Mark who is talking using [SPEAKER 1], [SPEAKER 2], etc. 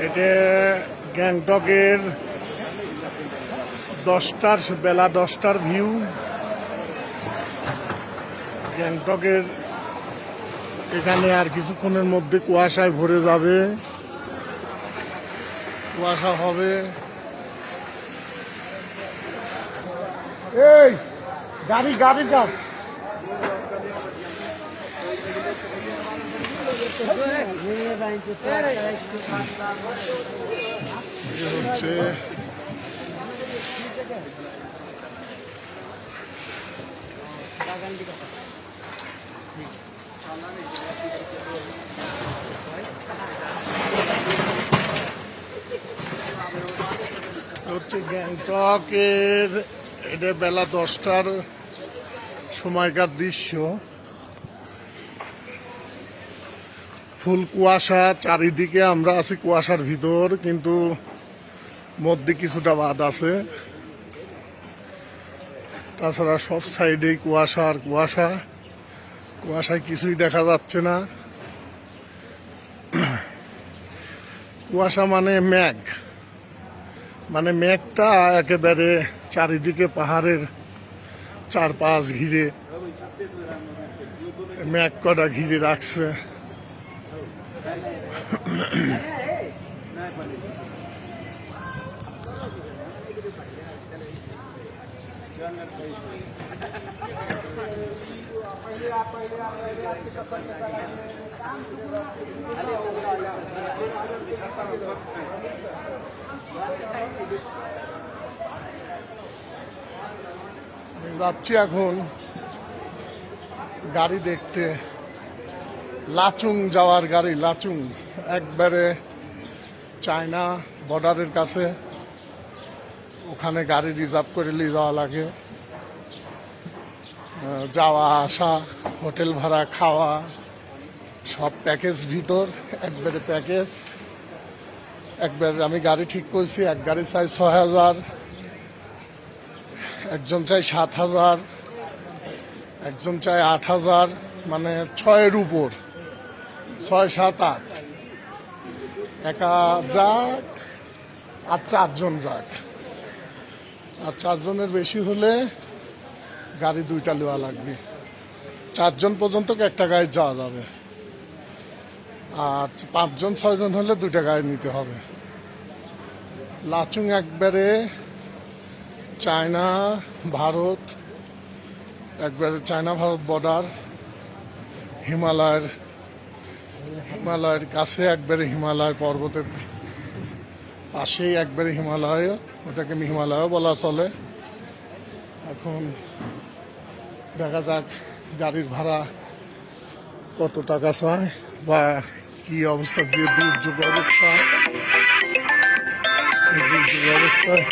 [SPEAKER 1] এটা গ্যাংটকের বেলা 10টার ভিউ। গ্যাংটকের এখানে আর কিছুক্ষণের মধ্যে কুয়াশায় ভরে যাবে, কুয়াশা হবে। এই গাড়ির কাজ হচ্ছে গ্যাংটকের এটা বেলা 10টার সময়কার দৃশ্য। ফুল কুয়াশা চারিদিকে, আমরা আছি কুয়াশার ভিতর, কিন্তু মধ্যে কিছুটা বাদ আছে। তাছাড়া সব সাইডেই কুয়াশা আর কুয়াশা, কুয়াশায় কিছুই দেখা যাচ্ছে না। কুয়াশা মানে মেঘ, মানে মেঘটা একেবারে চারিদিকে পাহাড়ের চারপাশ ঘিরে মেঘ কটা ঘিরে রাখছে। যাচ্ছি এখন গাড়ি দেখতে, লাচুং যাওয়ার গাড়ি। লাচুং একবারে চায়না বর্ডারের কাছে, ওখানে গাড়ি রিজার্ভ করে নিয়ে যাওয়া লাগে। যাওয়া আসা, হোটেল ভাড়া, খাওয়া সব প্যাকেজ ভিতর, একবারে প্যাকেজ। একবারে আমি গাড়ি ঠিক করছি, এক গাড়ি চাই 6,000, একজন চাই 7,000, একজন চাই 8,000, মানে 6-এর উপর, 6, 7, 8 একা যাক আর 4 জন যাক। আর 4 জনের বেশি হলে গাড়ি 2টা নেওয়া লাগবে। 4 জন পর্যন্ত একটা গাড়ি যাওয়া যাবে, আর 5 জন 6 জন হলে 2টা গাড়ি নিতে হবে। লাচুং একবারে চায়না ভারত, একবারে চায়না ভারত বর্ডার, হিমালয়ের কাছে, একবারে হিমালয় পর্বতের পাশেই একবারে হিমালয়, ওটাকে হিমালয় বলা চলে। এখন দেখা যাক গাড়ির ভাড়া কত টাকা চায় বা কি অবস্থা, যে দুর্যোগ অবস্থা, এই দুর্যোগ অবস্থায়